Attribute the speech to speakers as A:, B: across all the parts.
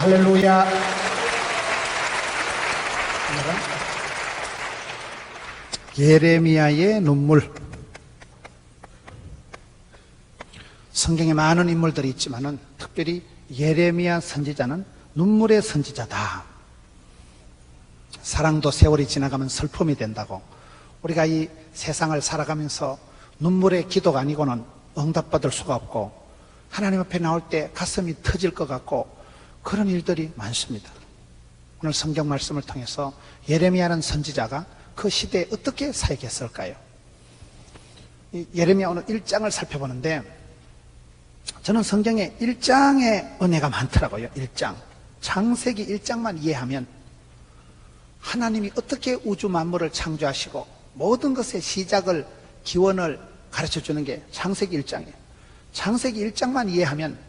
A: 할렐루야. 예레미야의 눈물. 성경에 많은 인물들이 있지만은 특별히 예레미야 선지자는 눈물의 선지자다. 사랑도 세월이 지나가면 슬픔이 된다고. 우리가 이 세상을 살아가면서 눈물의 기도가 아니고는 응답받을 수가 없고, 하나님 앞에 나올 때 가슴이 터질 것 같고 그런 일들이 많습니다. 오늘 성경 말씀을 통해서 예레미야라는 선지자가 그 시대에 어떻게 사역했을까요? 예레미야 오늘 1장을 살펴보는데, 저는 성경에 1장의 은혜가 많더라고요. 1장. 창세기 1장만 이해하면 하나님이 어떻게 우주 만물을 창조하시고 모든 것의 시작을, 기원을 가르쳐주는 게 창세기 1장이에요. 창세기 1장만 이해하면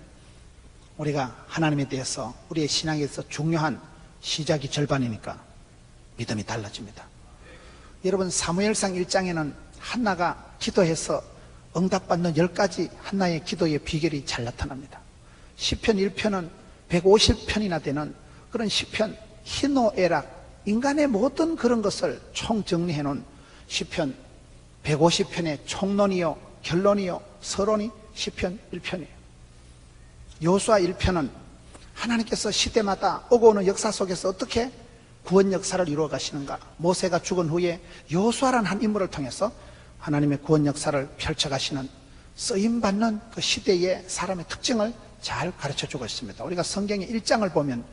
A: 우리가 하나님에 대해서, 우리의 신앙에서 중요한 시작이 절반이니까 믿음이 달라집니다. 여러분, 사무엘상 1장에는 한나가 기도해서 응답받는 10가지 한나의 기도의 비결이 잘 나타납니다. 시편 1편은 150편이나 되는 그런 시편, 희노애락, 인간의 모든 그런 것을 총정리해 놓은 시편 150편의 총론이요, 결론이요, 서론이 시편 1편이에요. 여호수아 1편은 하나님께서 시대마다 오고 오는 역사 속에서 어떻게 구원 역사를 이루어 가시는가, 모세가 죽은 후에 여호수아라는 한 인물을 통해서 하나님의 구원 역사를 펼쳐 가시는, 쓰임받는 그 시대의 사람의 특징을 잘 가르쳐 주고 있습니다. 우리가 성경의 1장을 보면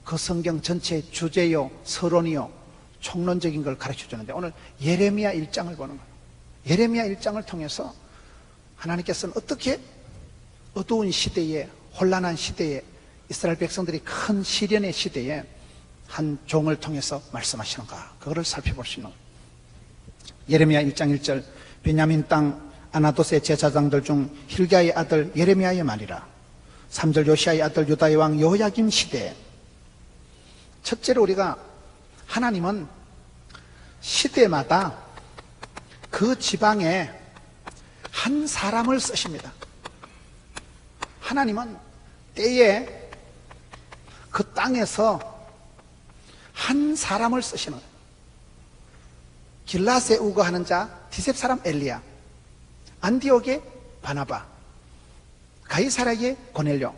A: 그 성경 전체의 주제요, 서론이요, 총론적인 걸 가르쳐 주는데, 오늘 예레미야 1장을 보는 거예요. 예레미야 1장을 통해서 하나님께서는 어떻게 어두운 시대에, 혼란한 시대에, 이스라엘 백성들이 큰 시련의 시대에 한 종을 통해서 말씀하시는가, 그거를 살펴볼 수 있는 거예요. 예레미야 1장 1절, 베냐민 땅 아나돗의 제사장들 중 hilkiya의 아들 예레미야의 말이라. 3절, 요시야의 아들 유다의 왕 여호야김 시대. 첫째로 우리가, 하나님은 시대마다 그 지방에 한 사람을 쓰십니다. 하나님은 때에 그 땅에서 한 사람을 쓰시는 거예요. 길라세 우거하는 자 디셉 사람 엘리야, 안디옥의 바나바, 가이사라의 고넬료.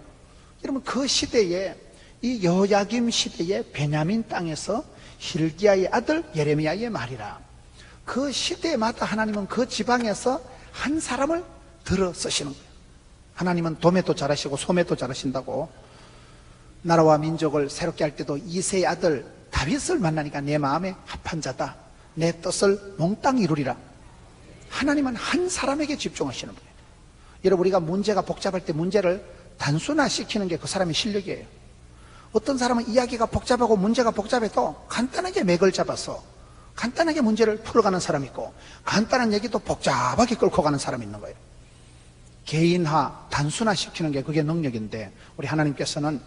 A: 여러분, 그 시대에, 이 여호야김 시대의 베냐민 땅에서 hilkiya의 아들 예레미야의 말이라. 그 시대마다 하나님은 그 지방에서 한 사람을 들어 쓰시는 거예요. 하나님은 도매도 잘하시고 소매도 잘하신다고. 나라와 민족을 새롭게 할 때도 이새의 아들 다윗을 만나니까 내 마음에 합한 자다, 내 뜻을 몽땅 이루리라. 하나님은 한 사람에게 집중하시는 거예요. 여러분, 우리가 문제가 복잡할 때 문제를 단순화시키는 게 그 사람의 실력이에요. 어떤 사람은 이야기가 복잡하고 문제가 복잡해도 간단하게 맥을 잡아서 간단하게 문제를 풀어가는 사람이 있고, 간단한 얘기도 복잡하게 끌고 가는 사람이 있는 거예요. 개인화, 단순화시키는 게 그게 능력인데, 우리 하나님께서는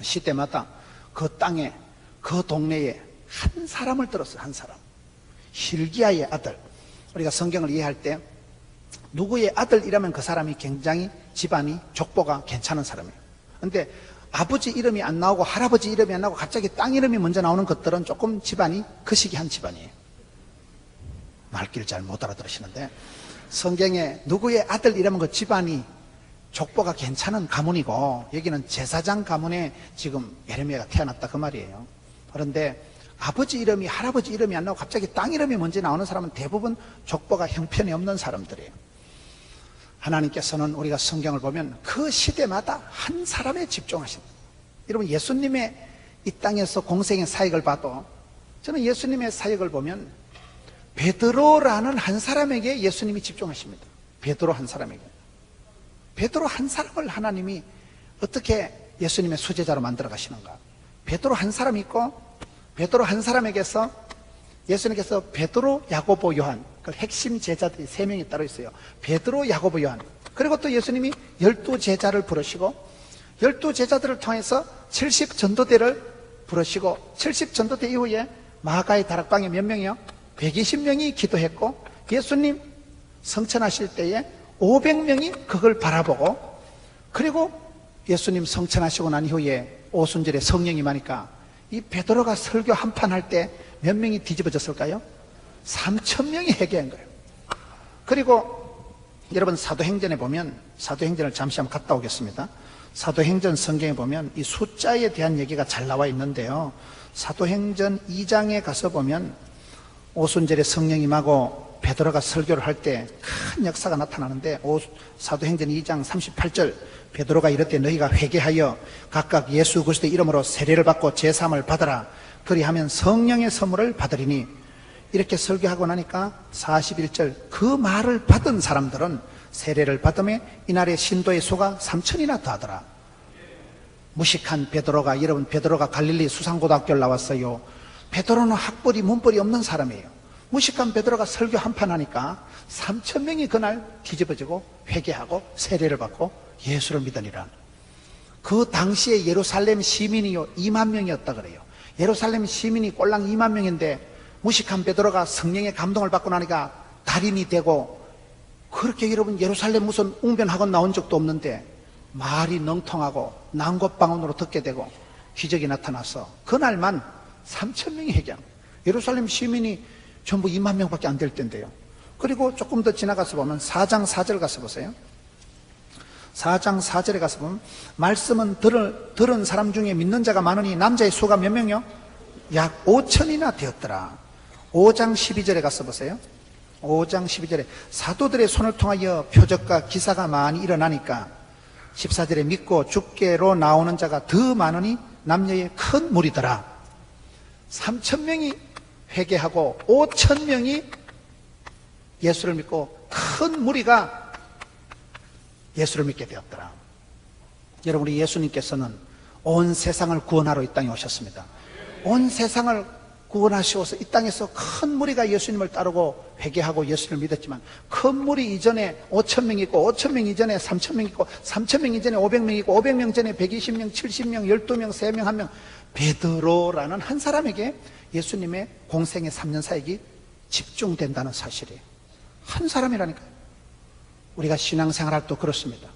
A: 시대마다 그 땅에, 그 동네에 한 사람을 들었어요. 한 사람. hilkiya의 아들. 우리가 성경을 이해할 때 누구의 아들이라면 그 사람이 굉장히 집안이, 족보가 괜찮은 사람이에요. 근데 아버지 이름이 안 나오고 할아버지 이름이 안 나오고 갑자기 땅 이름이 먼저 나오는 것들은 조금 집안이 거시기한 집안이에요. 말귀를 잘 못 알아들으시는데, 성경에 누구의 아들이라면 그 집안이, 족보가 괜찮은 가문이고, 여기는 제사장 가문에 지금 예레미야가 태어났다 그 말이에요. 그런데 아버지 이름이, 할아버지 이름이 안 나오고 갑자기 땅 이름이 먼저 나오는 사람은 대부분 족보가 형편이 없는 사람들이에요. 하나님께서는 우리가 성경을 보면 그 시대마다 한 사람에 집중하신다. 여러분, 예수님의 이 땅에서 공생의 사역을 봐도, 저는 예수님의 사역을 보면 베드로라는 한 사람에게 예수님이 집중하십니다. 베드로 한 사람에게. 베드로 한 사람을 하나님이 어떻게 예수님의 수제자로 만들어 가시는가. 베드로 한 사람이 있고, 베드로 한 사람에게서 예수님께서 베드로, 야고보, 요한, 그 핵심 제자들이 3명이 따로 있어요. 베드로, 야고보, 요한. 그리고 또 예수님이 12제자를 부르시고, 12제자들을 통해서 70전도대를 부르시고, 70전도대 이후에 마가의 다락방에 몇 명이요? 120명이 기도했고, 예수님 성천하실 때에 500명이 그걸 바라보고, 그리고 예수님 성천하시고 난 이후에 오순절에 성령이 임하니까 이 베드로가 설교 한판 할 때 몇 명이 뒤집어졌을까요? 3,000명이 회개한 거예요. 그리고 여러분 사도행전에 보면, 사도행전을 잠시 한번 갔다 오겠습니다. 사도행전 성경에 보면 이 숫자에 대한 얘기가 잘 나와 있는데요, 사도행전 2장에 가서 보면 오순절에 성령 임하고 베드로가 설교를 할 때 큰 역사가 나타나는데, 사도행전 2장 38절, 베드로가 이르되 너희가 회개하여 각각 예수 그리스도의 이름으로 세례를 받고 제사함을 받아라. 그리하면 성령의 선물을 받으리니, 이렇게 설교하고 나니까 41절, 그 말을 받은 사람들은 세례를 받음에 이날의 신도의 수가 3,000이나 더하더라. 무식한 베드로가, 여러분 베드로가 갈릴리 수상고등학교를 나왔어요. 베드로는 학벌이 문벌이 없는 사람이에요. 무식한 베드로가 설교 한판 하니까 3,000명이 그날 뒤집어지고 회개하고 세례를 받고 예수를 믿으니라. 그 당시에 예루살렘 시민이요 2만 명이었다 그래요. 예루살렘 시민이 꼴랑 2만 명인데 무식한 베드로가 성령의 감동을 받고 나니까 달인이 되고, 그렇게 여러분 예루살렘 무슨 웅변학원 나온 적도 없는데 말이 능통하고 난곳방언으로 듣게 되고 기적이 나타나서 그날만 3,000명이 회개한 거예요. 예루살렘 시민이 전부 2만 명밖에 안 될 텐데요. 그리고 조금 더 지나가서 보면 4장 4절 가서 보세요. 4장 4절에 가서 보면 말씀은 들은 사람 중에 믿는 자가 많으니 남자의 수가 몇 명이요? 약 5천이나 되었더라. 5장 12절에 가서 보세요. 5장 12절에 사도들의 손을 통하여 표적과 기사가 많이 일어나니까 14절에 믿고 주께로 나오는 자가 더 많으니 남녀의 큰 무리더라. 3,000명이 회개하고 5,000명이 예수를 믿고 큰 무리가 예수를 믿게 되었더라. 여러분, 우리 예수님께서는 온 세상을 구원하러 이 땅에 오셨습니다. 온 세상을 구원하시고서 이 땅에서 큰 무리가 예수님을 따르고 회개하고 예수를 믿었지만, 큰 무리 이전에 5,000명 있고 5,000명 이전에 3,000명 있고 3,000명 이전에 500명 있고 500명 전에 120명, 70명, 12명, 3명, 1명, 베드로라는 한 사람에게 예수님의 공생의 3년 사역이 집중된다는 사실이에요. 한 사람이라니까요. 우리가 신앙생활할 때 그렇습니다.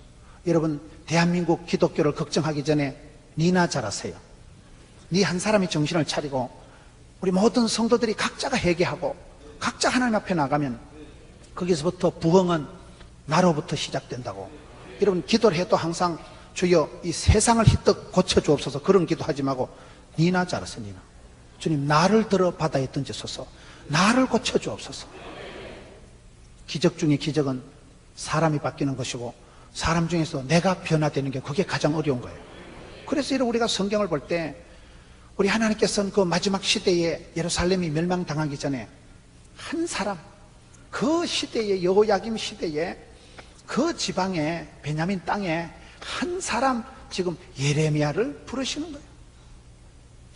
A: 여러분, 대한민국 기독교를 걱정하기 전에 니나 잘하세요. 니 한 사람이 정신을 차리고 우리 모든 성도들이 각자가 회개하고 각자 하나님 앞에 나가면 거기서부터 부흥은 나로부터 시작된다고. 여러분, 기도를 해도 항상 주여 이 세상을 희떡 고쳐주옵소서, 그런 기도하지 말고 니나 잘하세요. 니나. 주님, 나를 들어 바다에 던지소서, 나를 고쳐주옵소서. 기적 중에 기적은 사람이 바뀌는 것이고, 사람 중에서 내가 변화되는 게 그게 가장 어려운 거예요. 그래서 우리가 성경을 볼 때 우리 하나님께서는 그 마지막 시대에 예루살렘이 멸망당하기 전에 한 사람, 그 시대의 여호야김 시대에 그 지방에 베냐민 땅에 한 사람, 지금 예레미야를 부르시는 거예요.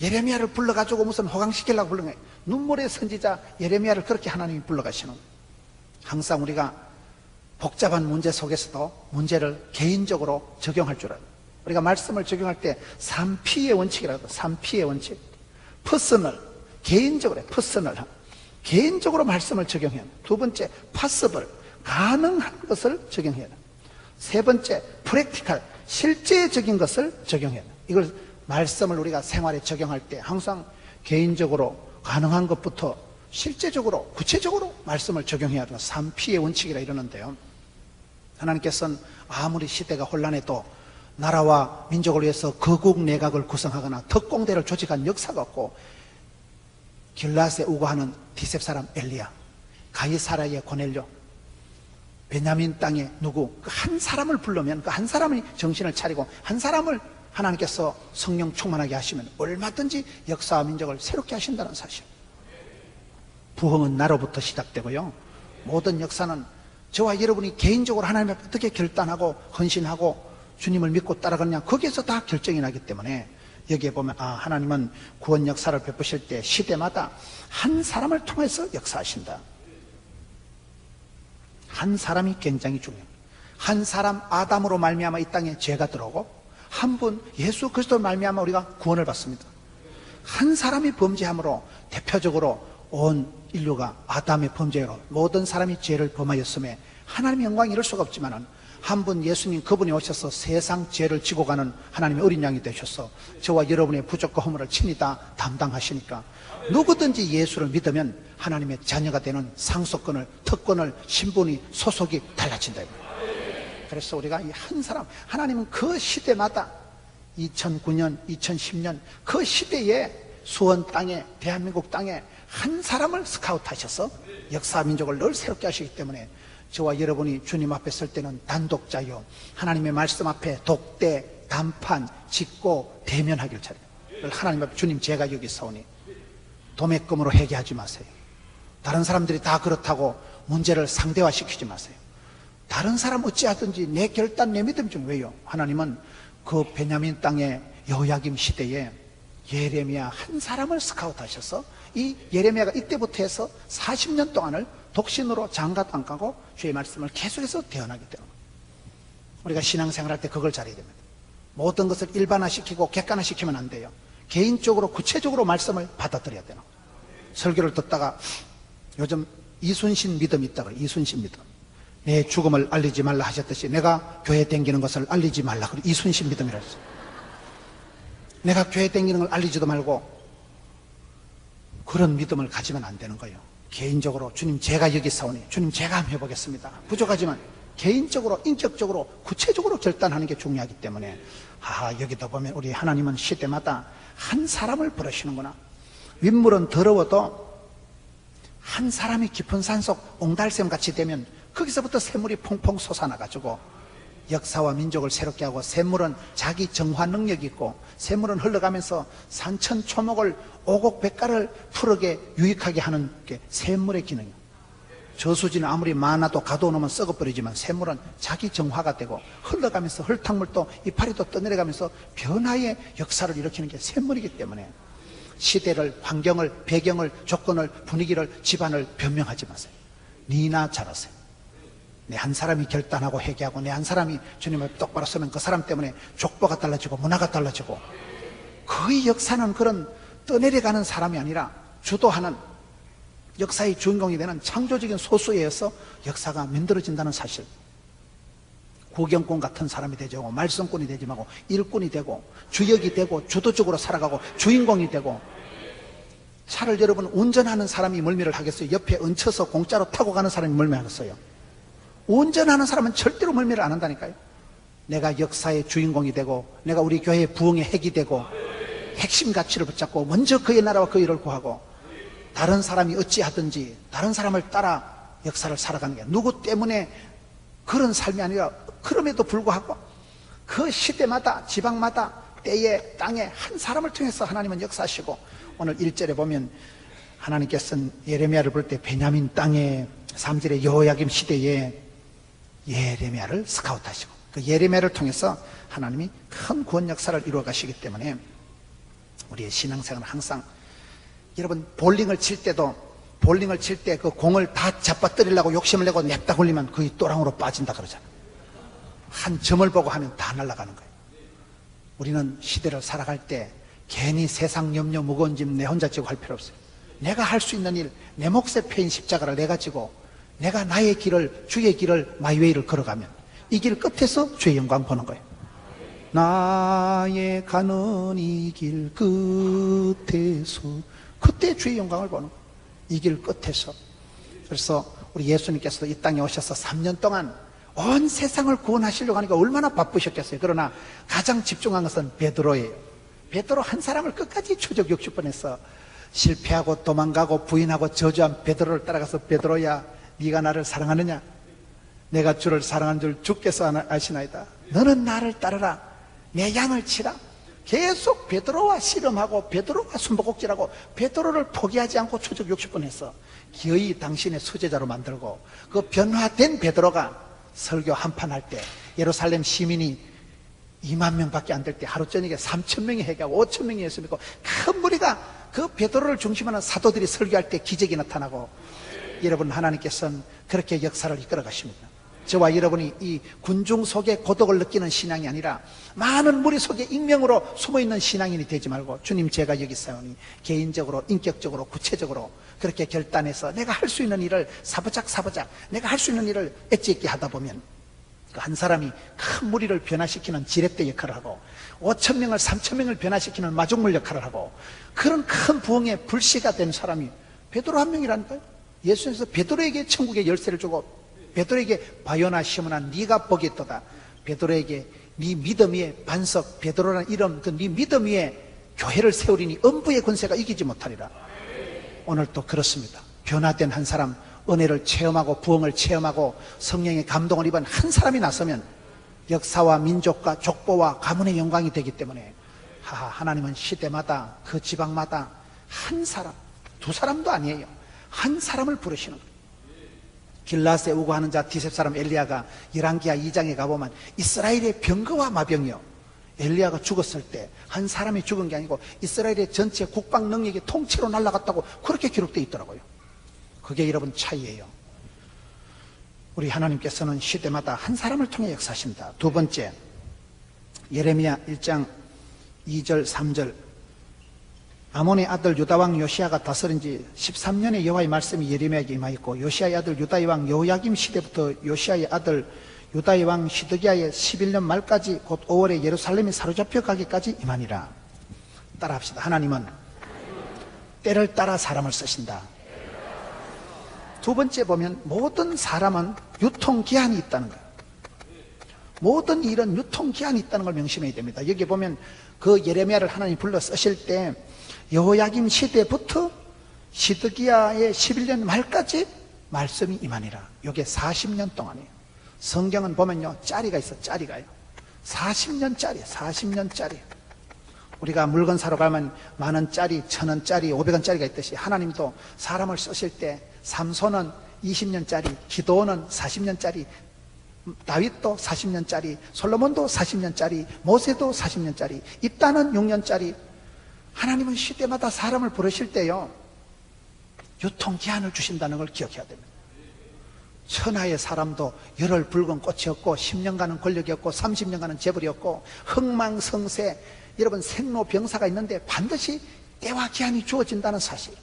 A: 예레미야를 불러가지고 무슨 호강시키려고 부른 거예요. 눈물의 선지자 예레미야를 그렇게 하나님이 불러가시는 거예요. 항상 우리가 복잡한 문제 속에서도 문제를 개인적으로 적용할 줄 알아요. 우리가 말씀을 적용할 때 3P의 원칙이라고 해요. 3P의 원칙. 퍼스널, 개인적으로 해요. 퍼스널. 개인적으로 말씀을 적용해야 해요. 두 번째, 파서블, 가능한 것을 적용해야 해요. 세 번째, 프랙티컬, 실제적인 것을 적용해야 해요. 이걸 말씀을 우리가 생활에 적용할 때 항상 개인적으로 가능한 것부터 실제적으로, 구체적으로 말씀을 적용해야 하는 3P의 원칙이라 이러는데요. 하나님께서는 아무리 시대가 혼란해도 나라와 민족을 위해서 거국 내각을 구성하거나 특공대를 조직한 역사가 없고, 길라스에 우거하는 디셉 사람 엘리야, 가이사라의 고넬료, 베냐민 땅에 누구, 그 한 사람을 부르면 그 한 사람이 정신을 차리고 한 사람을 하나님께서 성령 충만하게 하시면 얼마든지 역사와 민족을 새롭게 하신다는 사실. 부흥은 나로부터 시작되고요, 모든 역사는 저와 여러분이 개인적으로 하나님 앞에 어떻게 결단하고 헌신하고 주님을 믿고 따라가느냐, 거기에서 다 결정이 나기 때문에 여기에 보면 하나님은 구원 역사를 베푸실 때 시대마다 한 사람을 통해서 역사하신다. 한 사람이 굉장히 중요해요. 한 사람 아담으로 말미암아 이 땅에 죄가 들어오고, 한 분 예수 그리스도로 말미암아 우리가 구원을 받습니다. 한 사람이 범죄함으로 대표적으로 온 인류가 아담의 범죄로 모든 사람이 죄를 범하였음에 하나님의 영광이 이럴 수가 없지만은, 한 분 예수님 그분이 오셔서 세상 죄를 지고 가는 하나님의 어린 양이 되셔서 저와 여러분의 부족과 허물을 친히 다 담당하시니까 누구든지 예수를 믿으면 하나님의 자녀가 되는 상속권을, 특권을, 신분이, 소속이 달라진다. 그래서 우리가 이 한 사람, 하나님은 그 시대마다 2009년, 2010년 그 시대에 수원 땅에, 대한민국 땅에 한 사람을 스카우트하셔서 역사 민족을 늘 새롭게 하시기 때문에 저와 여러분이 주님 앞에 설 때는 단독자요, 하나님의 말씀 앞에 독대, 단판, 짓고 대면하길 잘해요. 하나님 앞에 주님 제가 여기 있사오니 도매금으로 회개하지 마세요. 다른 사람들이 다 그렇다고 문제를 상대화시키지 마세요. 다른 사람 어찌하든지 내 결단, 내 믿음 좀 왜요? 하나님은 그 베냐민 땅의 여호야김 시대에 예레미야 한 사람을 스카우트하셔서 이 예레미야가 이때부터 해서 40년 동안을 독신으로 장가도 안 가고 주의 말씀을 계속해서 대언하게 되는 거예요. 우리가 신앙생활할 때 그걸 잘해야 됩니다. 모든 것을 일반화시키고 객관화시키면 안 돼요. 개인적으로 구체적으로 말씀을 받아들여야 되는 거예요. 설교를 듣다가 요즘 이순신 믿음이 있다고 그래요. 이순신 믿음. 내 죽음을 알리지 말라 하셨듯이 내가 교회 댕기는 것을 알리지 말라. 그래 이순신 믿음이라 했어요. 내가 교회 댕기는 걸 알리지도 말고 그런 믿음을 가지면 안 되는 거예요. 개인적으로 주님 제가 여기 있사오니 주님 제가 한번 해보겠습니다. 부족하지만 개인적으로, 인격적으로, 구체적으로 결단하는 게 중요하기 때문에 여기도 보면 우리 하나님은 시대마다 한 사람을 부르시는구나. 윗물은 더러워도 한 사람이 깊은 산속 옹달샘 같이 되면 거기서부터 샘물이 퐁퐁 솟아나가지고 역사와 민족을 새롭게 하고, 샘물은 자기 정화 능력이 있고 샘물은 흘러가면서 산천초목을 오곡백가를 푸르게 유익하게 하는 게 샘물의 기능이에요. 저수지는 아무리 많아도 가둬놓으면 썩어버리지만 샘물은 자기 정화가 되고 흘러가면서 흙탕물도 이파리도 떠내려가면서 변화의 역사를 일으키는 게 샘물이기 때문에 시대를, 환경을, 배경을, 조건을, 분위기를, 집안을 변명하지 마세요. 니나 잘하세요. 내 한 사람이 결단하고 회개하고 내 한 사람이 주님 앞에 똑바로 서면 그 사람 때문에 족보가 달라지고 문화가 달라지고, 거의 역사는 그런 떠내려가는 사람이 아니라 주도하는 역사의 주인공이 되는 창조적인 소수에 의해서 역사가 만들어진다는 사실. 구경꾼 같은 사람이 되지 말고 말썽꾼이 되지 말고 일꾼이 되고 주역이 되고 주도적으로 살아가고 주인공이 되고. 차를 여러분 운전하는 사람이 멀미를 하겠어요? 옆에 얹혀서 공짜로 타고 가는 사람이 멀미하겠어요? 운전하는 사람은 절대로 멀미를 안 한다니까요. 내가 역사의 주인공이 되고 내가 우리 교회의 부흥의 핵이 되고 핵심 가치를 붙잡고 먼저 그의 나라와 그의 일을 구하고, 다른 사람이 어찌하든지 다른 사람을 따라 역사를 살아가는 게 누구 때문에 그런 삶이 아니라, 그럼에도 불구하고 그 시대마다 지방마다 때에 땅에 한 사람을 통해서 하나님은 역사하시고, 오늘 1절에 보면 하나님께서는 예레미야를 볼 때 베냐민 땅에 3절의 여호야김 시대에 예레미야를 스카우트하시고 그 예레미야를 통해서 하나님이 큰 구원 역사를 이루어 가시기 때문에 우리의 신앙생활은 항상, 여러분 볼링을 칠 때도 볼링을 칠 때 그 공을 다 잡아뜨리려고 욕심을 내고 냅다 굴리면 거의 또랑으로 빠진다 그러잖아요. 한 점을 보고 하면 다 날아가는 거예요. 우리는 시대를 살아갈 때 괜히 세상 염려 무거운 짐 내 혼자 지고 할 필요 없어요. 내가 할 수 있는 일, 내 몫에 패인 십자가를 내가 지고 내가 나의 길을, 주의 길을, 마이웨이를 걸어가면 이 길 끝에서 주의 영광 보는 거예요. 나의 가는 이 길 끝에서, 그때 주의 영광을 보는 거예요. 이 길 끝에서. 그래서 우리 예수님께서도 이 땅에 오셔서 3년 동안 온 세상을 구원하시려고 하니까 얼마나 바쁘셨겠어요. 그러나 가장 집중한 것은 베드로예요. 베드로 한 사람을 끝까지 추적 60번 해서 실패하고 도망가고 부인하고 저주한 베드로를 따라가서, 베드로야 네가 나를 사랑하느냐? 내가 주를 사랑하는 줄 주께서 아시나이다. 너는 나를 따르라. 내 양을 치라. 계속 베드로와 씨름하고 베드로와 숨바꼭질하고 베드로를 포기하지 않고 추적 60번 해서 기어이 당신의 수제자로 만들고, 그 변화된 베드로가 설교 한판 할 때 예루살렘 시민이 2만 명밖에 안 될 때 하루 저녁에 3천 명이 회개하고 5천 명이 예수 믿고, 큰 무리가 그 베드로를 중심으로 하는 사도들이 설교할 때 기적이 나타나고, 여러분 하나님께서는 그렇게 역사를 이끌어 가십니다. 저와 여러분이 이 군중 속에 고독을 느끼는 신앙이 아니라 많은 무리 속에 익명으로 숨어있는 신앙인이 되지 말고, 주님 제가 여기 있사오니 개인적으로, 인격적으로, 구체적으로 그렇게 결단해서 내가 할 수 있는 일을 사부작 내가 할 수 있는 일을 엣지 있게 하다 보면 한 사람이 큰 무리를 변화시키는 지렛대 역할을 하고 5,000명을 3,000명을 변화시키는 마중물 역할을 하고 그런 큰 부흥의 불씨가 된 사람이 베드로 한 명이라니까요. 예수님께서 베드로에게 천국의 열쇠를 주고 베드로에게 바요나 시몬아 네가 복이 있도다. 베드로에게 네 믿음 위에 반석 베드로라는 이름 그 네 믿음 위에 교회를 세우리니 음부의 권세가 이기지 못하리라. 오늘 또 그렇습니다. 변화된 한 사람 은혜를 체험하고 부흥을 체험하고 성령의 감동을 입은 한 사람이 나서면 역사와 민족과 족보와 가문의 영광이 되기 때문에 하나님은 시대마다 그 지방마다 한 사람, 두 사람도 아니에요. 한 사람을 부르시는 거예요. 길라스에 우고하는 자 디셉 사람 엘리야가 열왕기하 2장에 가보면 이스라엘의 병거와 마병이요 엘리야가 죽었을 때 한 사람이 죽은 게 아니고 이스라엘의 전체 국방 능력이 통째로 날아갔다고 그렇게 기록되어 있더라고요. 그게 여러분 차이예요. 우리 하나님께서는 시대마다 한 사람을 통해 역사하십니다. 두 번째, 예레미야 1장 2절 3절 아몬의 아들 유다왕 요시야가 다스린 지 13년의 여호와의 말씀이 예레미야에게 임하였고 요시야의 아들 유다의 왕 여호야김 시대부터 요시야의 아들 유다의 왕 시드기야의 11년 말까지 곧 5월에 예루살렘이 사로잡혀 가기까지 임하니라. 따라합시다. 하나님은 때를 따라 사람을 쓰신다. 두 번째 보면 모든 사람은 유통기한이 있다는 거예요. 모든 일은 유통기한이 있다는 걸 명심해야 됩니다. 여기 보면 그 예레미야를 하나님 불러 쓰실 때 여호야김 시대부터 시드기야의 11년 말까지 말씀이 임하니라. 이게 40년 동안이에요. 성경은 보면요 짜리가 있어. 짜리가요 40년짜리 우리가 물건 사러 가면 만원짜리 1,000원짜리 500원짜리가 있듯이 하나님도 사람을 쓰실 때 삼손은 20년짜리 기도원은 40년짜리 다윗도 40년짜리 솔로몬도 40년짜리 모세도 40년짜리 입다는 6년짜리 하나님은 시대마다 사람을 부르실 때요 유통기한을 주신다는 걸 기억해야 됩니다. 천하의 사람도 열흘 붉은 꽃이었고 10년간은 권력이었고 30년간은 재벌이었고 흥망성쇠 여러분 생로병사가 있는데 반드시 때와 기한이 주어진다는 사실.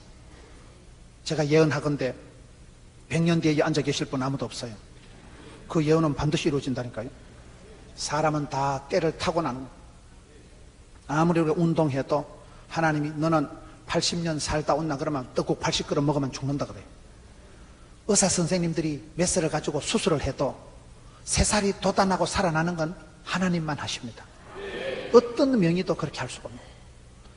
A: 제가 예언하건대 100년 뒤에 앉아 계실 분 아무도 없어요. 그 예언은 반드시 이루어진다니까요. 사람은 다 때를 타고나는 거예요. 아무리 우리가 운동해도 하나님이 너는 80년 살다 온나 그러면 떡국 80그릇 먹으면 죽는다 그래요. 의사 선생님들이 메스를 가지고 수술을 해도 3살이 돋아나고 살아나는 건 하나님만 하십니다. 어떤 명의도 그렇게 할 수가 없는 거예요.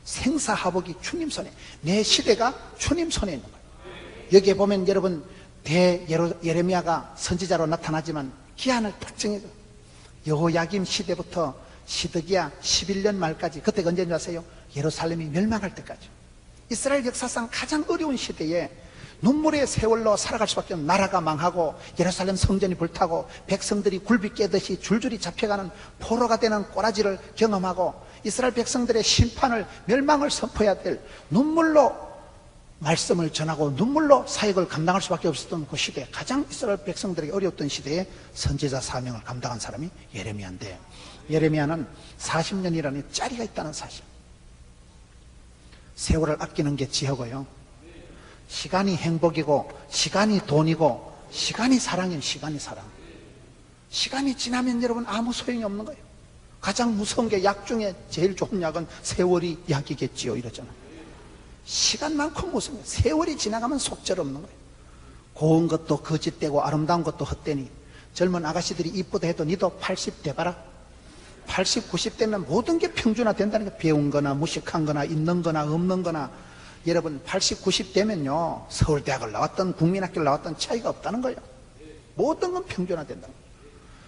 A: 생사하복이 주님 손에, 내 시대가 주님 손에 있는 거예요. 여기에 보면 여러분 예레미야가 선지자로 나타나지만 기한을 딱 정해줘. 여호야김 시대부터 시드기야 11년 말까지, 그때가 언제인지 아세요? 예루살렘이 멸망할 때까지. 이스라엘 역사상 가장 어려운 시대에 눈물의 세월로 살아갈 수밖에 없는, 나라가 망하고 예루살렘 성전이 불타고 백성들이 굴비 깨듯이 줄줄이 잡혀가는 포로가 되는 꼬라지를 경험하고 이스라엘 백성들의 심판을, 멸망을 선포해야 될, 눈물로 말씀을 전하고 눈물로 사역을 감당할 수밖에 없었던 그 시대, 가장 이스라엘 백성들에게 어려웠던 시대에 선지자 사명을 감당한 사람이 예레미야인데, 예레미야는 40년이라는 짜리가 있다는 사실. 세월을 아끼는 게 지혜고요, 시간이 행복이고 시간이 돈이고 시간이 사랑이에요. 시간이 사랑. 시간이 지나면 여러분 아무 소용이 없는 거예요. 가장 무서운 게 약 중에 제일 좋은 약은 세월이 약이겠지요 이러잖아요. 시간만큼 무서운 거예요. 세월이 지나가면 속절없는 거예요. 고운 것도 거짓되고 아름다운 것도 헛되니, 젊은 아가씨들이 이쁘다 해도 니도 80 돼봐라. 80, 90 되면 모든 게 평준화 된다는 거예요. 배운 거나 무식한 거나 있는 거나 없는 거나. 여러분 80, 90 되면요 서울대학을 나왔던 국민학교를 나왔던 차이가 없다는 거예요. 모든 건 평준화 된다는 거예요.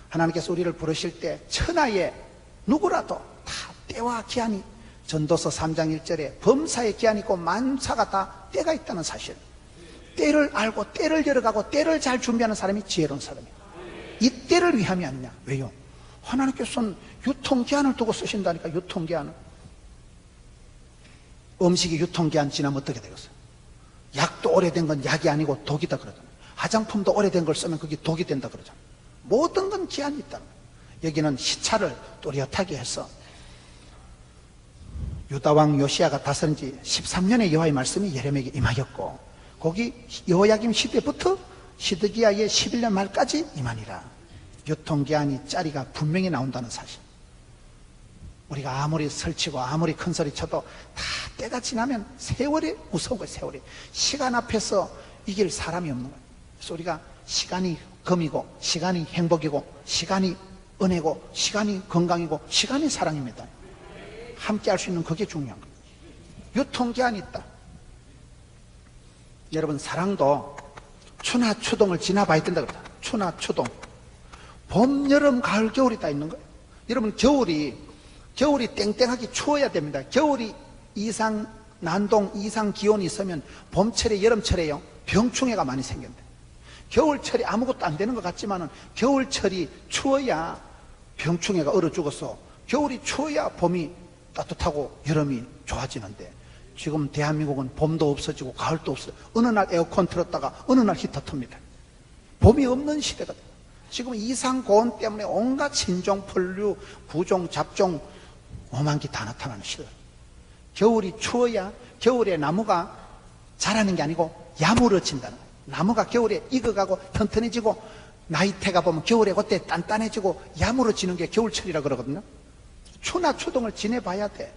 A: 하나님께서 우리를 부르실 때 천하에 누구라도 다 때와 기한이, 전도서 3장 1절에 범사의 기한이 있고 만사가 다 때가 있다는 사실. 때를 알고 때를 열어가고 때를 잘 준비하는 사람이 지혜로운 사람이에요. 이 때를 위함이 아니냐. 왜요? 하나님께서는 유통기한을 두고 쓰신다니까. 유통기한을. 음식이 유통기한 지나면 어떻게 되겠어요? 약도 오래된 건 약이 아니고 독이다 그러잖아요. 화장품도 오래된 걸 쓰면 그게 독이 된다 그러잖아요. 모든 건 기한이 있다는 거예요. 여기는 시차를 또렷하게 해서 유다왕 요시야가 다스린 지 13년의 여호와의 말씀이 예레미야에게 임하였고, 거기 여호야김 시대부터 시드기야의 11년 말까지 임하니라. 유통기한이 짜리가 분명히 나온다는 사실. 우리가 아무리 설치고 아무리 큰 소리 쳐도 다 때가 지나면 세월이 무서운 거예요. 세월이. 시간 앞에서 이길 사람이 없는 거예요. 그래서 우리가 시간이 금이고 시간이 행복이고 시간이 은혜고 시간이 건강이고 시간이 사랑입니다. 함께 할 수 있는 그게 중요한 거예요. 유통기한이 있다. 여러분, 사랑도 추나 추동을 지나봐야 된다 그러다. 추나 추동. 봄, 여름, 가을, 겨울이 다 있는 거예요. 여러분, 겨울이 땡땡하게 추워야 됩니다. 겨울이 이상 난동, 이상 기온이 있으면 봄철에, 여름철에요, 병충해가 많이 생긴다. 겨울철이 아무것도 안 되는 것 같지만은 겨울철이 추워야 병충해가 얼어 죽어서 겨울이 추워야 봄이 따뜻하고 여름이 좋아지는데 지금 대한민국은 봄도 없어지고 가을도 없어요. 어느 날 에어컨 틀었다가 어느 날 히터 틉니다. 봄이 없는 시대가 돼요. 지금 이상 고온 때문에 온갖 신종, 폴류, 부종, 잡종, 오만기 다 나타나는 시대. 겨울이 추워야 겨울에 나무가 자라는 게 아니고 야무러진다는 거예요. 나무가 겨울에 익어가고 튼튼해지고 나이테가 보면 겨울에 그때 단단해지고 야무러지는 게 겨울철이라 그러거든요. 추나 추동을 지내봐야 돼.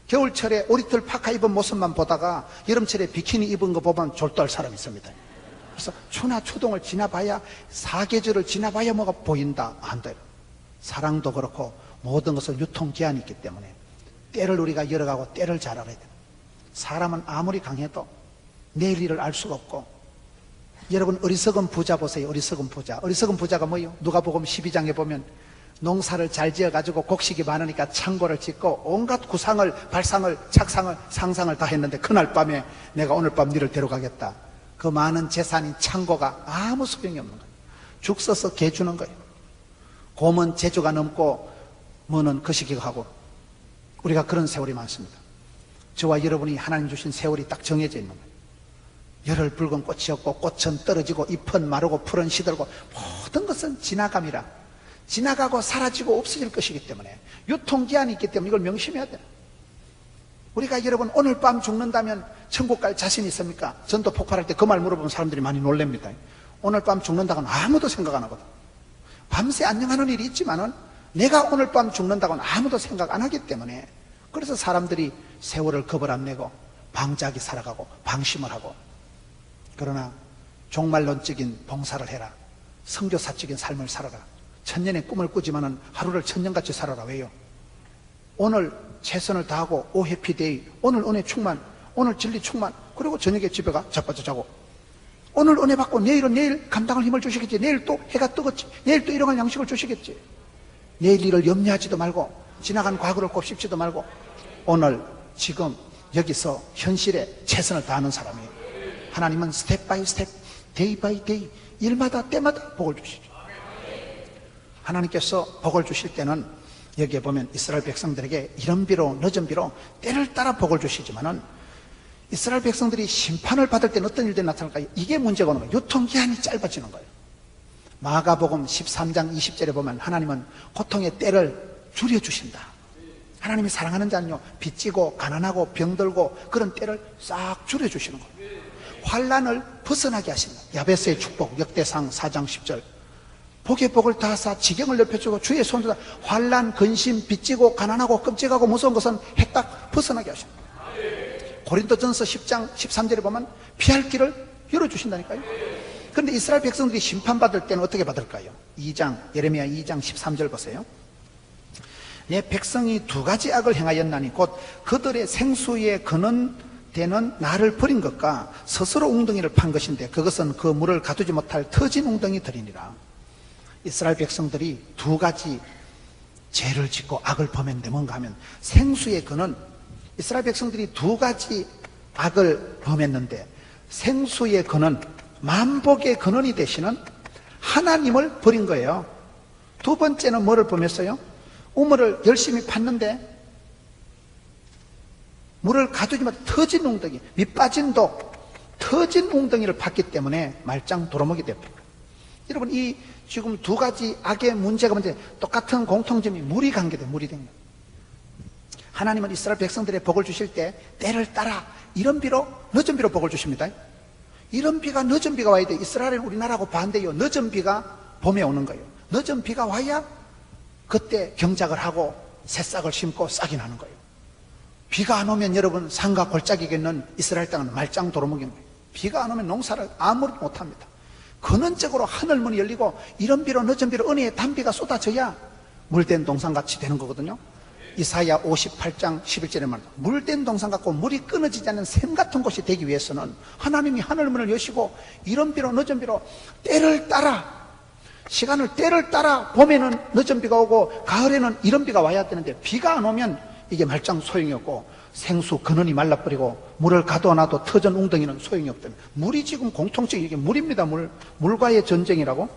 A: 겨울철에 오리털 파카 입은 모습만 보다가 여름철에 비키니 입은 거 보면 졸도할 사람이 있습니다. 그래서 추나 추동을 지나봐야, 사계절을 지나봐야 뭐가 보인다 한다. 사랑도 그렇고 모든 것은 유통기한이 있기 때문에 때를 우리가 열어가고 때를 잘 알아야 돼요. 사람은 아무리 강해도 내일 일을 알 수가 없고, 여러분 어리석은 부자 보세요. 어리석은 부자. 어리석은 부자가 뭐예요? 누가복음 12장에 보면 농사를 잘 지어가지고 곡식이 많으니까 창고를 짓고 온갖 구상을, 발상을, 착상을, 상상을 다 했는데 그날 밤에 내가 오늘 밤 너를 데려가겠다. 그 많은 재산인 창고가 아무 소용이 없는 거예요. 죽 써서 개 주는 거예요. 곰은 제주가 넘고 뭐는 거시기가 하고, 우리가 그런 세월이 많습니다. 저와 여러분이 하나님 주신 세월이 딱 정해져 있는 거예요. 열흘 붉은 꽃이었고 꽃은 떨어지고 잎은 마르고 풀은 시들고 모든 것은 지나감이라, 지나가고 사라지고 없어질 것이기 때문에 유통기한이 있기 때문에 이걸 명심해야 돼요. 우리가 여러분 오늘 밤 죽는다면 천국 갈 자신 있습니까? 전도 폭발할 때 그 말 물어보면 사람들이 많이 놀랍니다. 오늘 밤 죽는다고는 아무도 생각 안 하거든. 밤새 안녕하는 일이 있지만은 내가 오늘 밤 죽는다고는 아무도 생각 안 하기 때문에, 그래서 사람들이 세월을 겁을 안 내고 방자하게 살아가고 방심을 하고. 그러나 종말론적인 봉사를 해라. 선교사적인 삶을 살아라. 천년의 꿈을 꾸지만은 하루를 천년같이 살아라. 왜요? 오늘 최선을 다하고 오 해피데이, 오늘 은혜 충만, 오늘 진리 충만, 그리고 저녁에 집에 가 자빠져 자고, 오늘 은혜 받고 내일은 내일 감당할 힘을 주시겠지. 내일 또 해가 뜨겠지. 내일 또 일용할 양식을 주시겠지. 내일 일을 염려하지도 말고 지나간 과거를 곱씹지도 말고 오늘 지금 여기서 현실에 최선을 다하는 사람이에요. 하나님은 스텝 바이 스텝, 데이 바이 데이, 일마다 때마다 복을 주시죠. 하나님께서 복을 주실 때는 여기에 보면 이스라엘 백성들에게 이른 비로 늦은 비로 때를 따라 복을 주시지만은 이스라엘 백성들이 심판을 받을 때는 어떤 일들이 나타날까요? 이게 문제가 오는 거예요. 유통기한이 짧아지는 거예요. 마가복음 13장 20절에 보면 하나님은 고통의 때를 줄여주신다. 하나님이 사랑하는 자는요, 빚지고 가난하고 병들고 그런 때를 싹 줄여주시는 거예요. 환난을 벗어나게 하신다. 야베스의 축복, 역대상 4장 10절. 복의 복을 다하사 지경을 넓혀주고 주의 손으로 환난, 근심, 빚지고 가난하고 끔찍하고 무서운 것은 해딱 벗어나게 하신다. 고린도전서 10장 13절에 보면 피할 길을 열어주신다니까요. 그런데 이스라엘 백성들이 심판받을 때는 어떻게 받을까요? 예레미야 2장 13절 보세요. 내 백성이 두 가지 악을 행하였나니 곧 그들의 생수에 근원되는 나를 버린 것과 스스로 웅덩이를 판 것인데 그것은 그 물을 가두지 못할 터진 웅덩이들이니라. 이스라엘 백성들이 두 가지 죄를 짓고 악을 범했는데 뭔가 하면 생수의 근원, 이스라엘 백성들이 두 가지 악을 범했는데 생수의 근원, 만복의 근원이 되시는 하나님을 버린 거예요. 두 번째는 뭐를 범했어요? 우물을 열심히 팠는데 물을 가두지 못해 터진 웅덩이, 밑빠진 독, 터진 웅덩이를 팠기 때문에 말짱 도루묵이 됩니다. 여러분, 이 지금 두 가지 악의 문제가 뭔지 똑같은 공통점이 물이 관계돼요. 물이 된 거예요. 하나님은 이스라엘 백성들의 복을 주실 때 때를 따라 이른 비로 늦은 비로 복을 주십니다. 이른 비가 늦은 비가 와야 돼. 이스라엘은 우리나라하고 반대요. 늦은 비가 봄에 오는 거예요. 늦은 비가 와야 그때 경작을 하고 새싹을 심고 싹이 나는 거예요. 비가 안 오면 여러분 산과 골짜기에 있는 이스라엘 땅은 말짱 도루묵인 거예요. 비가 안 오면 농사를 아무리 못합니다. 근원적으로 하늘문이 열리고 이런 비로 늦은 비로 은혜의 단비가 쏟아져야 물된 동산같이 되는 거거든요. 이사야 58장 11절에 말합니다. 물된 동산 같고 물이 끊어지지 않는 샘 같은 곳이 되기 위해서는 하나님이 하늘문을 여시고 이런 비로 늦은 비로 때를 따라 때를 따라 봄에는 늦은 비가 오고 가을에는 이런 비가 와야 되는데 비가 안 오면 이게 말짱 소용이 없고 생수 근원이 말라버리고 물을 가둬놔도 터전 웅덩이는 소용이 없다면 물이 지금 공통적인 이게 물입니다. 물과의 전쟁이라고.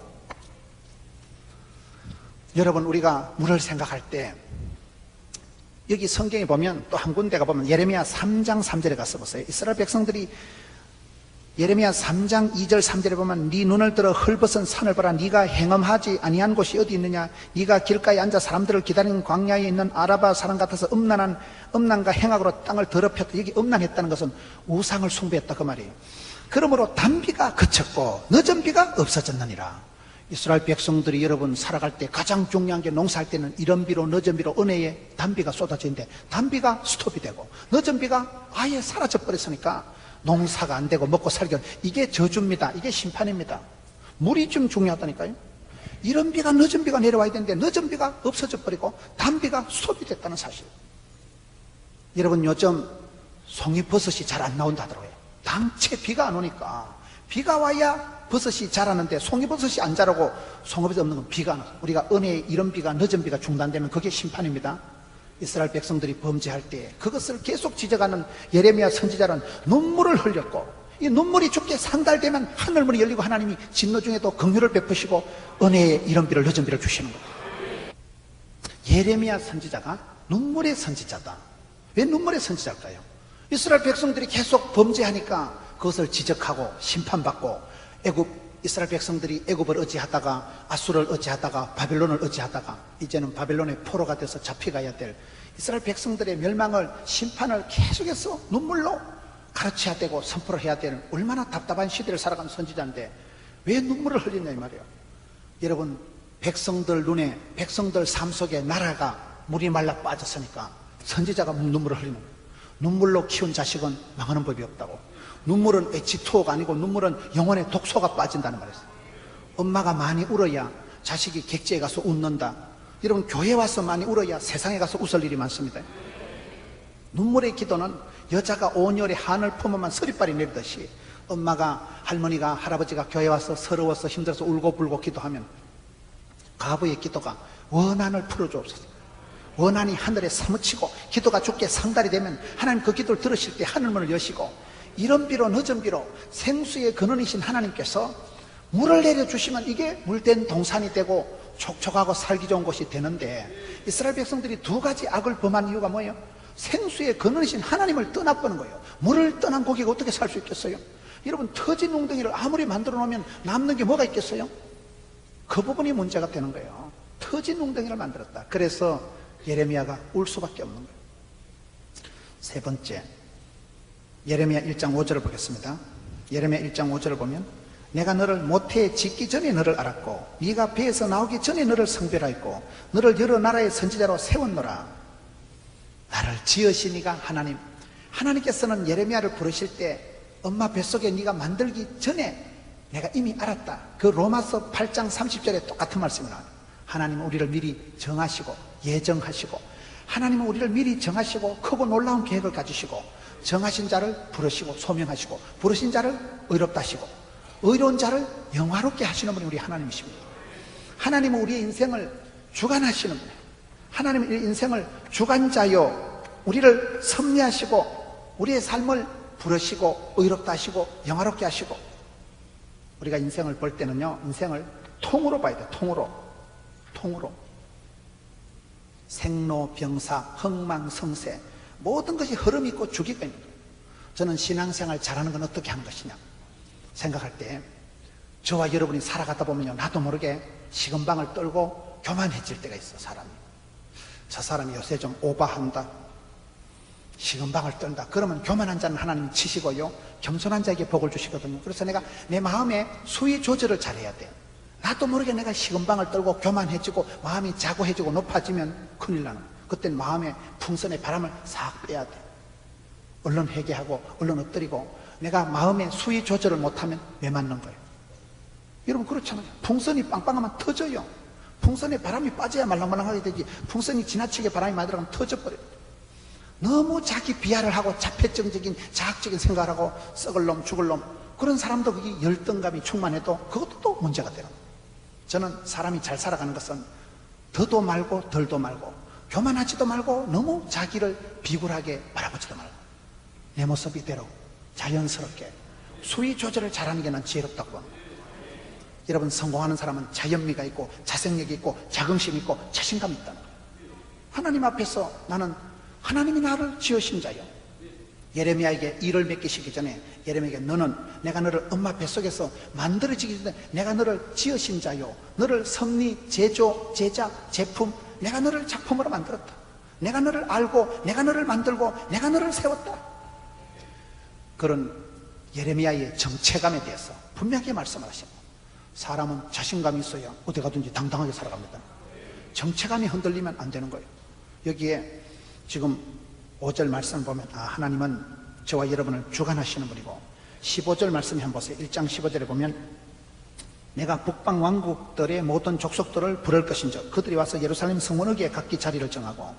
A: 여러분 우리가 물을 생각할 때 여기 성경에 보면 또 한 군데가 보면 예레미야 3장 3절에 가서 보세요. 이스라엘 백성들이 예레미야 3장 2절 3절에 보면 네 눈을 들어 헐벗은 산을 보라. 네가 행엄하지 아니한 곳이 어디 있느냐. 네가 길가에 앉아 사람들을 기다리는 광야에 있는 아라바 사람 같아서 음란과 행악으로 땅을 더럽혔다. 여기 음란했다는 것은 우상을 숭배했다 그 말이에요. 그러므로 단비가 그쳤고 늦은 비가 없어졌느니라. 이스라엘 백성들이 여러분 살아갈 때 가장 중요한 게 농사할 때는 이런 비로 늦은 비로 은혜의 단비가 쏟아지는데 단비가 스톱이 되고 늦은 비가 아예 사라져 버렸으니까 농사가 안 되고 먹고 살기 이게 저주입니다. 이게 심판입니다. 물이 좀 중요하다니까요. 이런 비가 늦은 비가 내려와야 되는데 늦은 비가 없어져 버리고 단비가 스톱이 됐다는 사실. 여러분 요즘 송이버섯이 잘 안 나온다 하더라고요. 당체 비가 안 오니까 비가 와야 버섯이 자라는데 송이버섯이 안 자라고 송이버섯이 없는 건 비가 안 와요. 우리가 은혜의 이런 비가 늦은 비가 중단되면 그게 심판입니다. 이스라엘 백성들이 범죄할 때 그것을 계속 지적하는 예레미야 선지자는 눈물을 흘렸고 이 눈물이 죽게 상달되면 하늘문이 열리고 하나님이 진노 중에도 긍휼을 베푸시고 은혜의 이런 비를 늦은 비를 주시는 거예요. 예레미야 선지자가 눈물의 선지자다. 왜 눈물의 선지자일까요? 이스라엘 백성들이 계속 범죄하니까 그것을 지적하고 심판받고 이스라엘 백성들이 애굽을 의지하다가 아수를 의지하다가 바벨론을 의지하다가 이제는 바벨론의 포로가 돼서 잡혀가야 될 이스라엘 백성들의 멸망을 심판을 계속해서 눈물로 가르쳐야 되고 선포를 해야 되는 얼마나 답답한 시대를 살아가는 선지자인데 왜 눈물을 흘리냐 이 말이에요. 여러분 백성들 눈에 백성들 삶 속에 나라가 물이 말라 빠졌으니까 선지자가 눈물을 흘리는 거예요. 눈물로 키운 자식은 망하는 법이 없다고. 눈물은 H2O가 아니고 눈물은 영혼의 독소가 빠진다는 말이었어요. 엄마가 많이 울어야 자식이 객지에 가서 웃는다. 여러분 교회 와서 많이 울어야 세상에 가서 웃을 일이 많습니다. 눈물의 기도는 여자가 온열에 한을 품으면 서리빨이 내리듯이 엄마가 할머니가 할아버지가 교회 와서 서러워서 힘들어서 울고불고 기도하면 가부의 기도가 원한을 풀어주옵소서. 원한이 하늘에 사무치고 기도가 죽게 상달이 되면 하나님 그 기도를 들으실 때 하늘문을 여시고 이런 비로 늦은 비로 생수의 근원이신 하나님께서 물을 내려주시면 이게 물된 동산이 되고 촉촉하고 살기 좋은 곳이 되는데 이스라엘 백성들이 두 가지 악을 범한 이유가 뭐예요? 생수의 근원이신 하나님을 떠나보는 거예요. 물을 떠난 고기가 어떻게 살 수 있겠어요? 여러분 터진 웅덩이를 아무리 만들어 놓으면 남는 게 뭐가 있겠어요? 그 부분이 문제가 되는 거예요. 터진 웅덩이를 만들었다. 그래서 예레미야가 울 수밖에 없는 거예요. 세 번째 예레미야 1장 5절을 보겠습니다. 예레미야 1장 5절을 보면 내가 너를 모태에 짓기 전에 너를 알았고 네가 배에서 나오기 전에 너를 성별하였고 너를 여러 나라의 선지자로 세웠노라. 나를 지으시니가 하나님께서는 예레미야를 부르실 때 엄마 뱃속에 네가 만들기 전에 내가 이미 알았다. 그 로마서 8장 30절에 똑같은 말씀이 나와요. 하나님은 우리를 미리 정하시고 예정하시고 하나님은 우리를 미리 정하시고 크고 놀라운 계획을 가지시고 정하신 자를 부르시고 소명하시고 부르신 자를 의롭다 하시고 의로운 자를 영화롭게 하시는 분이 우리 하나님이십니다. 하나님은 우리의 인생을 주관하시는 분이에요. 하나님은 우리의 인생을 주관자요 우리를 섭리하시고 우리의 삶을 부르시고 의롭다 하시고 영화롭게 하시고 우리가 인생을 볼 때는요 인생을 통으로 봐야 돼요. 통으로 생로병사 흥망성쇠 모든 것이 흐름이 있고 주기가 있는 거예요. 저는 신앙생활 잘하는 건 어떻게 하는 것이냐 생각할 때 저와 여러분이 살아가다 보면요 나도 모르게 식은방을 떨고 교만해질 때가 있어. 사람이 저 사람이 요새 좀 오바한다 식은방을 떤다 그러면 교만한 자는 하나님 치시고요 겸손한 자에게 복을 주시거든요. 그래서 내가 내 마음에 수위 조절을 잘해야 돼요. 나도 모르게 내가 식은방을 떨고 교만해지고 마음이 자고해지고 높아지면 큰일 나는 거예요. 그때는 마음의 풍선의 바람을 싹 빼야 돼. 얼른 회개하고 얼른 엎드리고 내가 마음의 수위 조절을 못하면 왜 맞는 거예요? 여러분 그렇잖아요. 풍선이 빵빵하면 터져요. 풍선에 바람이 빠져야 말랑말랑하게 되지 풍선이 지나치게 바람이 많이 들어가면 터져버려요. 너무 자기 비하를 하고 자폐증적인 자학적인 생각을 하고 썩을 놈 죽을 놈 그런 사람도 그게 열등감이 충만해도 그것도 또 문제가 되는 거예요. 저는 사람이 잘 살아가는 것은 더도 말고 덜도 말고 교만하지도 말고 너무 자기를 비굴하게 바라보지도 말고 내 모습 이대로 자연스럽게 수위 조절을 잘하는 게 난 지혜롭다고 봅니다. 여러분 성공하는 사람은 자연미가 있고 자생력이 있고 자긍심이 있고 자신감이 있다는 거예요. 하나님 앞에서 나는 하나님이 나를 지으신 자요. 예레미야에게 일을 맡기시기 전에 예레미야에게 너는 내가 너를 엄마 뱃속에서 만들어지기 전에 내가 너를 지으신 자요. 너를 섭리, 제조, 제작, 제품 내가 너를 작품으로 만들었다. 내가 너를 알고 내가 너를 만들고 내가 너를 세웠다. 그런 예레미야의 정체감에 대해서 분명하게 말씀을 하십니다. 사람은 자신감이 있어야 어디 가든지 당당하게 살아갑니다. 정체감이 흔들리면 안 되는 거예요. 여기에 지금 5절 말씀을 보면 하나님은 저와 여러분을 주관하시는 분이고 15절 말씀 한번 보세요. 1장 15절에 보면 내가 북방 왕국들의 모든 족속들을 부를 것인즉 그들이 와서 예루살렘 성문에게 각기 자리를 정하고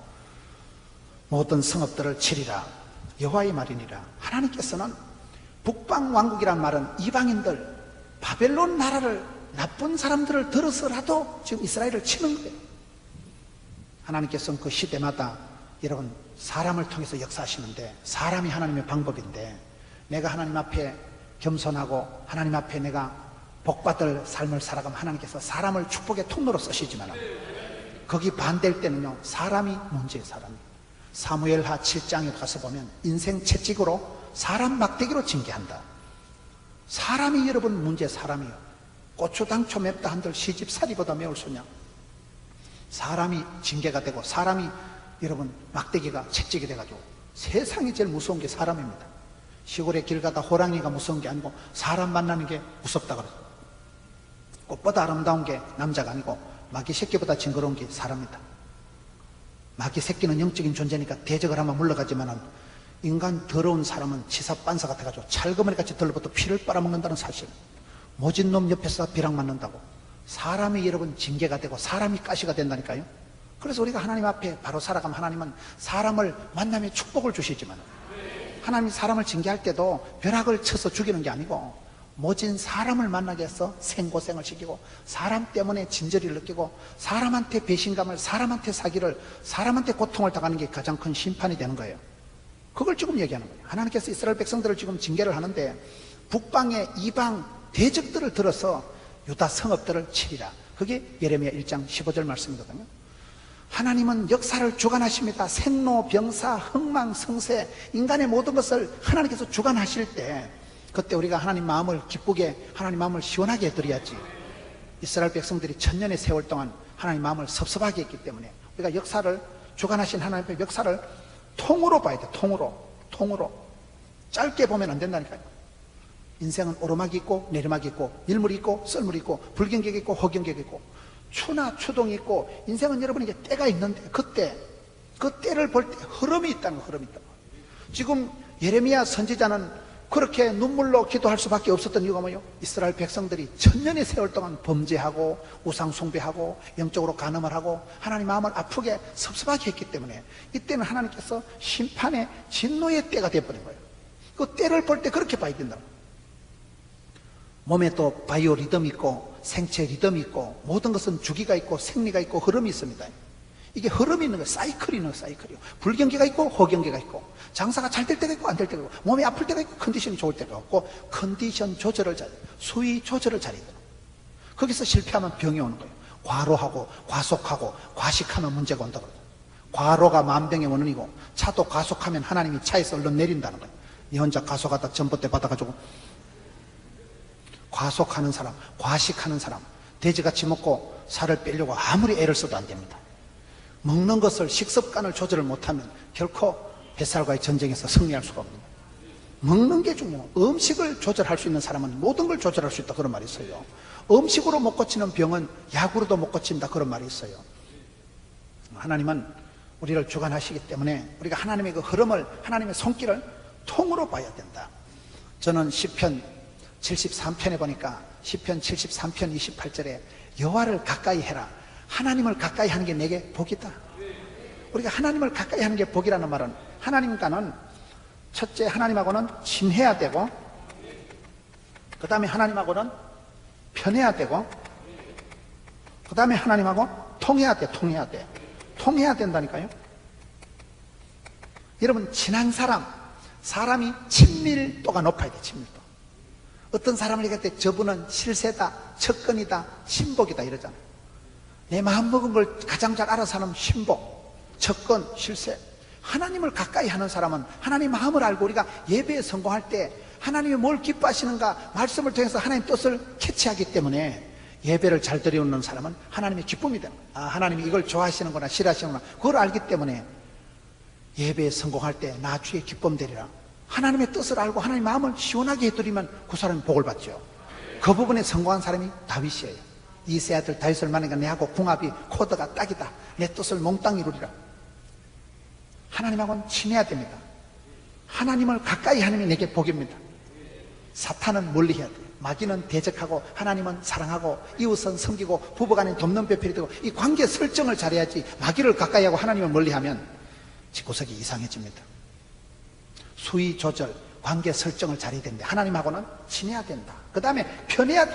A: 모든 성읍들을 치리라. 여호와의 말이니라. 하나님께서는 북방 왕국이란 말은 이방인들 바벨론 나라를 나쁜 사람들을 들어서라도 지금 이스라엘을 치는 거예요. 하나님께서는 그 시대마다 여러분 사람을 통해서 역사하시는데 사람이 하나님의 방법인데 내가 하나님 앞에 겸손하고 하나님 앞에 내가 복받을 삶을 살아가면 하나님께서 사람을 축복의 통로로 쓰시지만 거기 반대일 때는요 사람이 문제예요. 사람이 사무엘하 7장에 가서 보면 인생 채찍으로 사람 막대기로 징계한다. 사람이 여러분 문제 사람이요. 고추당초 맵다 한들 시집살이보다 매울 소냐. 사람이 징계가 되고 사람이 여러분 막대기가 채찍이 돼가지고 세상에 제일 무서운 게 사람입니다. 시골에 길 가다 호랑이가 무서운 게 아니고 사람 만나는 게 무섭다 그래요. 꽃보다 아름다운 게 남자가 아니고 마귀 새끼보다 징그러운 게 사람이다. 마귀 새끼는 영적인 존재니까 대적을 하면 물러가지만은 인간 더러운 사람은 치사빤사 같아가지고 찰거머리같이 들러붙어 피를 빨아먹는다는 사실. 모진 놈 옆에서 비랑 맞는다고. 사람이 여러분 징계가 되고 사람이 가시가 된다니까요. 그래서 우리가 하나님 앞에 바로 살아가면 하나님은 사람을 만남의 축복을 주시지만 하나님이 사람을 징계할 때도 벼락을 쳐서 죽이는 게 아니고 모진 사람을 만나게 해서 생고생을 시키고 사람 때문에 진저리를 느끼고 사람한테 배신감을 사람한테 사기를 사람한테 고통을 당하는 게 가장 큰 심판이 되는 거예요. 그걸 지금 얘기하는 거예요. 하나님께서 이스라엘 백성들을 지금 징계를 하는데 북방의 이방 대적들을 들어서 유다 성읍들을 치리라. 그게 예레미야 1장 15절 말씀이거든요. 하나님은 역사를 주관하십니다. 생로, 병사, 흥망, 성세, 인간의 모든 것을 하나님께서 주관하실 때 그때 우리가 하나님 마음을 기쁘게 하나님 마음을 시원하게 해드려야지. 이스라엘 백성들이 천년의 세월 동안 하나님 마음을 섭섭하게 했기 때문에 우리가 역사를 주관하신 하나님의 역사를 통으로 봐야 돼. 통으로 짧게 보면 안 된다니까요. 인생은 오르막이 있고 내리막이 있고 일물이 있고 썰물이 있고 불경객이 있고 허경객이 있고 추나 추동이 있고 인생은 여러분에게 때가 있는데 그때 그 때를 볼 때 흐름이 있다는 거. 흐름이 있다는 거. 지금 예레미야 선지자는 그렇게 눈물로 기도할 수밖에 없었던 이유가 뭐예요? 이스라엘 백성들이 천년의 세월 동안 범죄하고 우상 숭배하고 영적으로 간음을 하고 하나님 마음을 아프게 섭섭하게 했기 때문에 이때는 하나님께서 심판의 진노의 때가 되어버린 거예요. 그 때를 볼 때 그렇게 봐야 된다고. 몸에 또 바이오 리듬이 있고 생체 리듬이 있고 모든 것은 주기가 있고 생리가 있고 흐름이 있습니다. 이게 흐름이 있는 거예요. 사이클이 있는 거예요. 사이클이요. 불경기가 있고 허경기가 있고 장사가 잘 될 때가 있고 안 될 때가 있고 몸이 아플 때가 있고 컨디션이 좋을 때가 있고 컨디션 조절을 잘 수위 조절을 잘해야 돼요. 거기서 실패하면 병이 오는 거예요. 과로하고 과속하고 과식하면 문제가 온다고 그러죠. 과로가 만병의 원인이고 차도 과속하면 하나님이 차에서 얼른 내린다는 거예요. 니 혼자 과속하다 전봇대 받아가지고 과속하는 사람, 과식하는 사람 돼지같이 먹고 살을 빼려고 아무리 애를 써도 안 됩니다. 먹는 것을 식습관을 조절을 못하면 결코 뱃살과의 전쟁에서 승리할 수가 없습니다. 먹는 게 중요해요. 음식을 조절할 수 있는 사람은 모든 걸 조절할 수 있다 그런 말이 있어요. 음식으로 못 고치는 병은 약으로도 못 고친다, 그런 말이 있어요. 하나님은 우리를 주관하시기 때문에 우리가 하나님의 그 흐름을, 하나님의 손길을 통으로 봐야 된다. 저는 시편 73편에 보니까 시편 73편 28절에 여호와를 가까이 해라. 하나님을 가까이 하는 게 내게 복이다. 우리가 하나님을 가까이 하는 게 복이라는 말은, 하나님과는 첫째 하나님하고는 친해야 되고, 그 다음에 하나님하고는 편해야 되고, 그 다음에 하나님하고 통해야 돼. 통해야 된다니까요. 여러분, 친한 사람이 친밀도가 높아야 돼. 친밀도. 어떤 사람을 얘기할 때 저분은 실세다, 척근이다, 신복이다 이러잖아요. 내 마음 먹은 걸 가장 잘 알아서 하는 신복, 척근, 실세. 하나님을 가까이 하는 사람은 하나님 마음을 알고, 우리가 예배에 성공할 때 하나님이 뭘 기뻐하시는가 말씀을 통해서 하나님 뜻을 캐치하기 때문에 예배를 잘 드리는 사람은 하나님의 기쁨이 되는 거예요. 아, 하나님이 이걸 좋아하시는구나, 싫어하시는구나, 그걸 알기 때문에 예배에 성공할 때 나 주의 기쁨 되리라, 하나님의 뜻을 알고 하나님의 마음을 시원하게 해드리면 그 사람이 복을 받죠. 그 부분에 성공한 사람이 다윗이에요. 이세 아들 다윗을 만나니까 내하고 궁합이 코드가 딱이다, 내 뜻을 몽땅 이루리라. 하나님하고는 친해야 됩니다. 하나님을 가까이 하는 게 내게 복입니다. 사탄은 멀리 해야 돼요. 마귀는 대적하고 하나님은 사랑하고 이웃은 섬기고 부부간에 돕는 배필이 되고, 이 관계 설정을 잘해야지. 마귀를 가까이 하고 하나님을 멀리하면 집구석이 이상해집니다. 수위 조절, 관계 설정을 잘해야 되는데 하나님하고는 친해야 된다. 그 다음에 편해야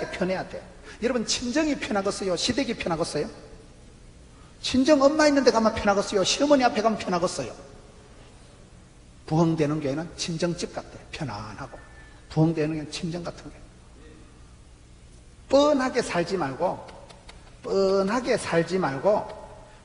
A: 돼. 여러분, 친정이 편하겠어요? 시댁이 편하겠어요? 친정 엄마 있는 데 가면 편하겠어요? 시어머니 앞에 가면 편하겠어요? 부흥되는 교회는 친정집 같아요. 편안하고. 부흥되는 교회는 친정 같은 거예요. 뻔하게 살지 말고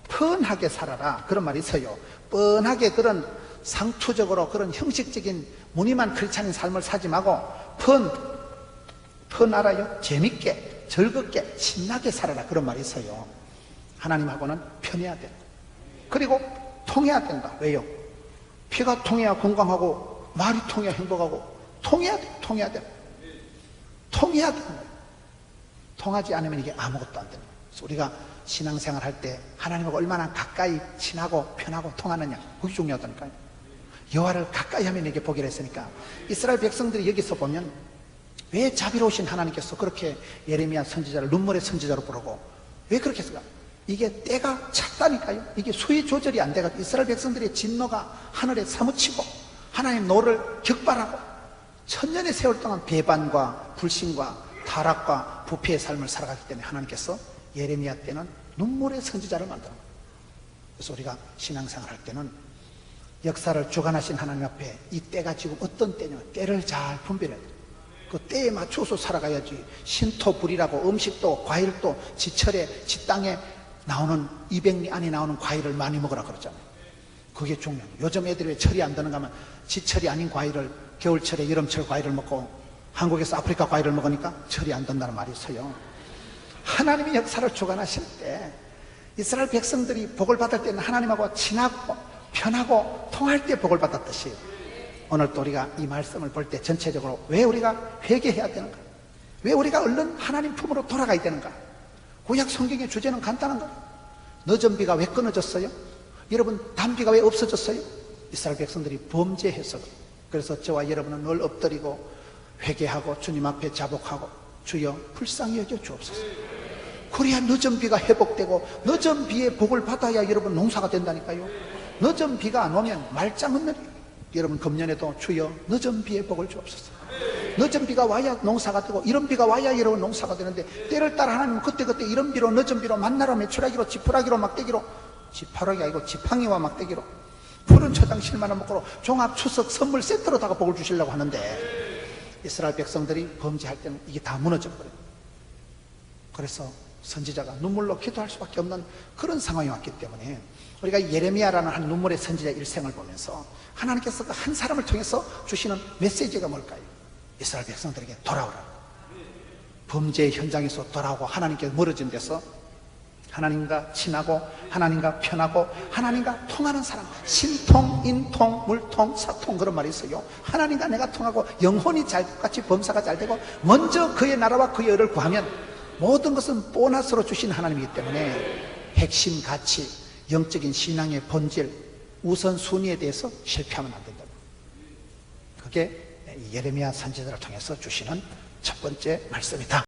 A: 펀하게 살아라, 그런 말이 있어요. 뻔하게 그런 상투적으로 그런 형식적인 무늬만 크리스찬인 삶을 살지 말고 펀 알아요? 재밌게, 즐겁게, 신나게 살아라, 그런 말이 있어요. 하나님하고는 편해야 된다. 그리고 통해야 된다. 왜요? 피가 통해야 건강하고 말이 통해야 행복하고, 통해야 돼. 통하지 않으면 이게 아무것도 안 됩니다. 그래서 우리가 신앙생활 할 때 하나님하고 얼마나 가까이 친하고 편하고 통하느냐, 그게 중요하다니까요. 여호와를 가까이 하면 이게 복이라 했으니까, 이스라엘 백성들이 여기서 보면 왜 자비로우신 하나님께서 그렇게 예레미야 선지자를 눈물의 선지자로 부르고 왜 그렇게 했을까? 이게 때가 찼다니까요. 이게 수위 조절이 안 돼가지고 이스라엘 백성들의 진노가 하늘에 사무치고 하나님 노를 격발하고 천년의 세월 동안 배반과 불신과 타락과 부패의 삶을 살아가기 때문에 하나님께서 예레미야 때는 눈물의 선지자를 만들어. 그래서 우리가 신앙생활 할 때는 역사를 주관하신 하나님 앞에 이 때가 지금 어떤 때냐, 때를 잘 분별해야 돼. 그 때에 맞춰서 살아가야지. 신토불이라고 음식도 과일도 지철에 지땅에 나오는 200리 안에 나오는 과일을 많이 먹으라 그러잖아요. 그게 중요해요. 요즘 애들이 왜 철이 안 드는가 하면 지철이 아닌 과일을 겨울철에 여름철 과일을 먹고 한국에서 아프리카 과일을 먹으니까 철이 안 든다는 말이 있어요. 하나님이 역사를 주관하실 때 이스라엘 백성들이 복을 받을 때는 하나님하고 친하고 편하고 통할 때 복을 받았듯이, 오늘 또 우리가 이 말씀을 볼 때 전체적으로 왜 우리가 회개해야 되는가, 왜 우리가 얼른 하나님 품으로 돌아가야 되는가. 구약 성경의 주제는 간단한 거예요. 늦은 비가 왜 끊어졌어요? 여러분, 단비가 왜 없어졌어요? 이스라엘 백성들이 범죄해서. 그래서 저와 여러분은 늘 엎드리고 회개하고 주님 앞에 자복하고 주여 불쌍히 여겨 주옵소서. 그래야 늦은 비가 회복되고 늦은 비의 복을 받아야 여러분 농사가 된다니까요. 늦은 비가 안 오면 말짱은 느려요. 여러분, 금년에도 주여 늦은 비의 복을 주옵소서. 늦은 비가 와야 농사가 되고 이런 비가 와야 여러분 농사가 되는데, 때를 따라 하나님은 그때그때 이런 비로 늦은 비로 만나로 메추라기로 지푸라기로 막대기로, 지파라기 아니고 지팡이와 막대기로 푸른 초장 실만한 먹고로 종합 추석 선물 세트로다가 복을 주시려고 하는데, 이스라엘 백성들이 범죄할 때는 이게 다 무너져버려요. 그래서 선지자가 눈물로 기도할 수밖에 없는 그런 상황이 왔기 때문에 우리가 예레미야라는 한 눈물의 선지자 일생을 보면서 하나님께서 그 한 사람을 통해서 주시는 메시지가 뭘까요? 이스라엘 백성들에게 돌아오라. 범죄의 현장에서 돌아오고 하나님께 멀어진 데서 하나님과 친하고 하나님과 편하고 하나님과 통하는 사람, 신통, 인통, 물통, 사통, 그런 말이 있어요. 하나님과 내가 통하고 영혼이 잘 같이 범사가 잘 되고 먼저 그의 나라와 그의 의를 구하면 모든 것은 보너스로 주신 하나님이기 때문에 핵심 가치, 영적인 신앙의 본질, 우선순위에 대해서 실패하면 안 된다. 그게 예레미야 선지자를 통해서 주시는 첫 번째 말씀이다.